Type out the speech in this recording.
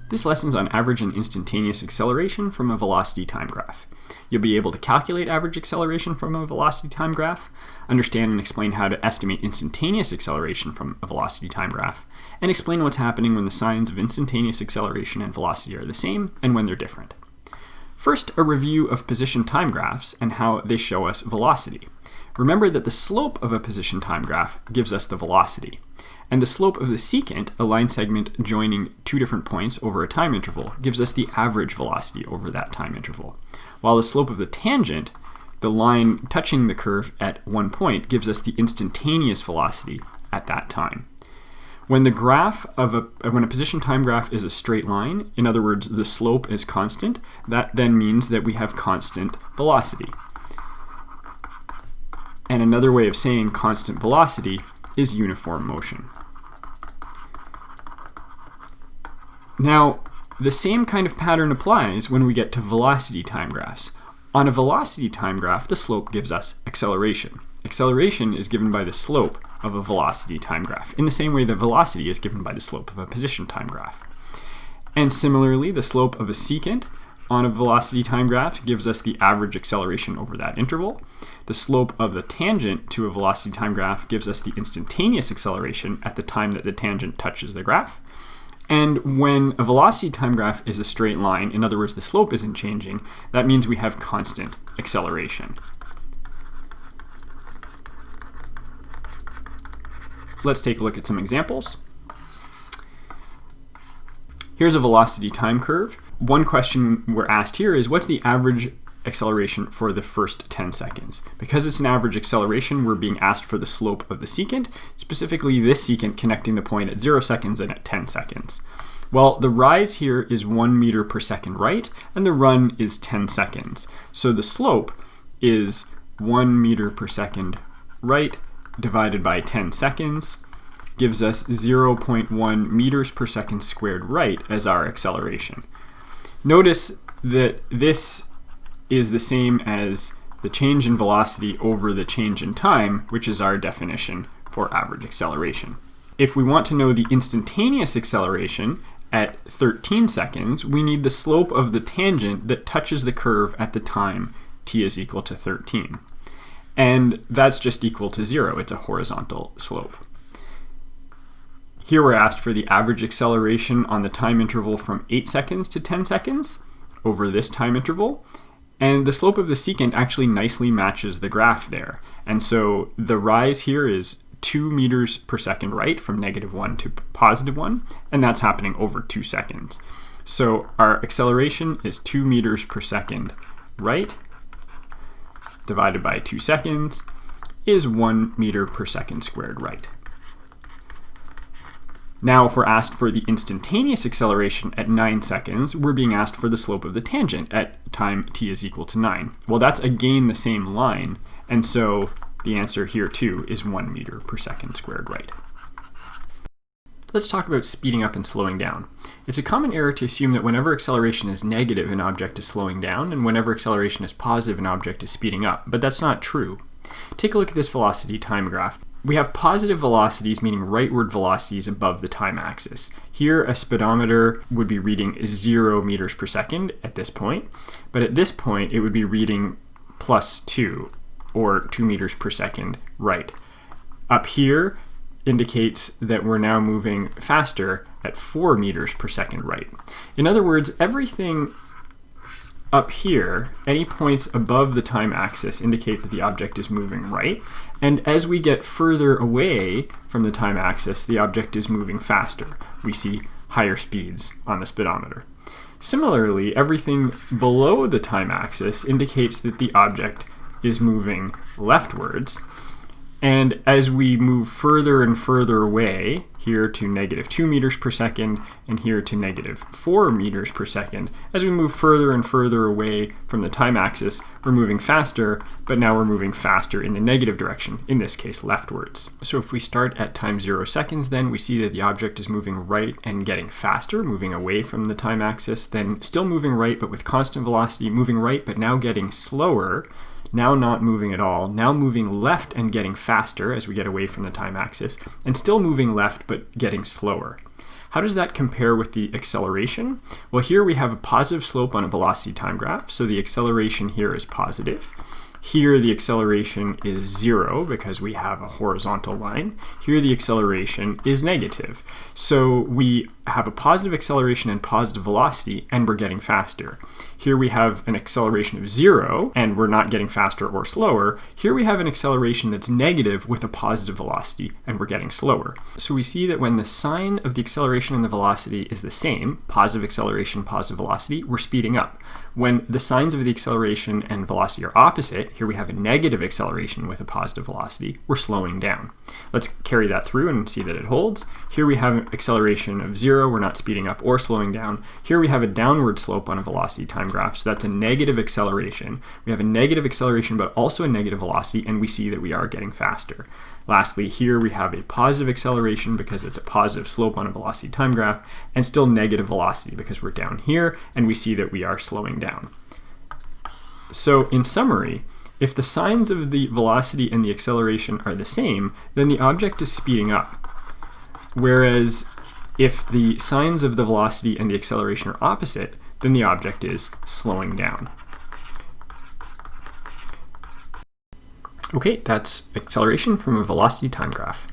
This lesson's on average and instantaneous acceleration from a velocity time graph. You'll be able to calculate average acceleration from a velocity time graph, understand and explain how to estimate instantaneous acceleration from a velocity time graph, and explain what's happening when the signs of instantaneous acceleration and velocity are the same and when they're different. First, a review of position time graphs and how they show us velocity. Remember that the slope of a position time graph gives us the velocity, and the slope of the secant, a line segment joining two different points over a time interval, gives us the average velocity over that time interval, while the slope of the tangent, the line touching the curve at one point, gives us the instantaneous velocity at that time. When the graph of when a position time graph is a straight line, in other words, the slope is constant, that then means that we have constant velocity. And another way of saying constant velocity is uniform motion. Now, the same kind of pattern applies when we get to velocity time graphs. On a velocity time graph, the slope gives us acceleration. Acceleration is given by the slope of a velocity time graph, in the same way that velocity is given by the slope of a position time graph. And similarly, the slope of a secant on a velocity time graph gives us the average acceleration over that interval. The slope of the tangent to a velocity time graph gives us the instantaneous acceleration at the time that the tangent touches the graph. And when a velocity time graph is a straight line, in other words, the slope isn't changing, that means we have constant acceleration. Let's take a look at some examples. Here's a velocity time curve. One question we're asked here is, what's the average acceleration for the first 10 seconds? Because it's an average acceleration, we're being asked for the slope of the secant, specifically this secant connecting the point at 0 seconds and at 10 seconds. Well, the rise here is 1 meter per second right, and the run is 10 seconds. So the slope is 1 meter per second right divided by 10 seconds gives us 0.1 meters per second squared right as our acceleration. Notice that this is the same as the change in velocity over the change in time, which is our definition for average acceleration. If we want to know the instantaneous acceleration at 13 seconds, we need the slope of the tangent that touches the curve at the time t is equal to 13. And that's just equal to 0. It's a horizontal slope. Here we're asked for the average acceleration on the time interval from 8 seconds to 10 seconds over this time interval. And the slope of the secant actually nicely matches the graph there. And so the rise here is 2 meters per second right from -1 to +1, and that's happening over 2 seconds. So our acceleration is 2 meters per second right divided by 2 seconds is 1 meter per second squared right. Now, if we're asked for the instantaneous acceleration at 9 seconds, we're being asked for the slope of the tangent at time t is equal to 9. Well, that's again the same line, and so the answer here too is 1 meter per second squared right. Let's talk about speeding up and slowing down. It's a common error to assume that whenever acceleration is negative, an object is slowing down, and whenever acceleration is positive, an object is speeding up, but that's not true. Take a look at this velocity time graph. We have positive velocities, meaning rightward velocities above the time axis. Here, a speedometer would be reading 0 meters per second at this point, but at this point, it would be reading +2, or 2 meters per second right. Up here indicates that we're now moving faster at 4 meters per second right. In other words, everything up here, any points above the time axis indicate that the object is moving right, and as we get further away from the time axis, the object is moving faster. We see higher speeds on the speedometer. Similarly, everything below the time axis indicates that the object is moving leftwards, and as we move further and further away, here to -2 meters per second and here to -4 meters per second, as we move further and further away from the time axis, we're moving faster, but now we're moving faster in the negative direction, in this case leftwards. So if we start at time 0 seconds, then we see that the object is moving right and getting faster, moving away from the time axis, then still moving right but with constant velocity, moving right but now getting slower, now not moving at all, now moving left and getting faster as we get away from the time axis, and still moving left but getting slower. How does that compare with the acceleration? Well, here we have a positive slope on a velocity time graph, so the acceleration here is positive. Here the acceleration is 0 because we have a horizontal line. Here the acceleration is negative. So we have a positive acceleration and positive velocity, and we're getting faster. Here we have an acceleration of 0, and we're not getting faster or slower. Here we have an acceleration that's negative with a positive velocity, and we're getting slower. So we see that when the sign of the acceleration and the velocity is the same, positive acceleration, positive velocity, we're speeding up. When the signs of the acceleration and velocity are opposite, here we have a negative acceleration with a positive velocity, we're slowing down. Let's carry that through and see that it holds. Here we have an acceleration of 0, we're not speeding up or slowing down. Here we have a downward slope on a velocity time graph, so that's a negative acceleration. We have a negative acceleration but also a negative velocity, and we see that we are getting faster. Lastly, here we have a positive acceleration because it's a positive slope on a velocity time graph, and still negative velocity because we're down here, and we see that we are slowing down. So in summary, if the signs of the velocity and the acceleration are the same, then the object is speeding up. Whereas if the signs of the velocity and the acceleration are opposite, then the object is slowing down. Okay, that's acceleration from a velocity time graph.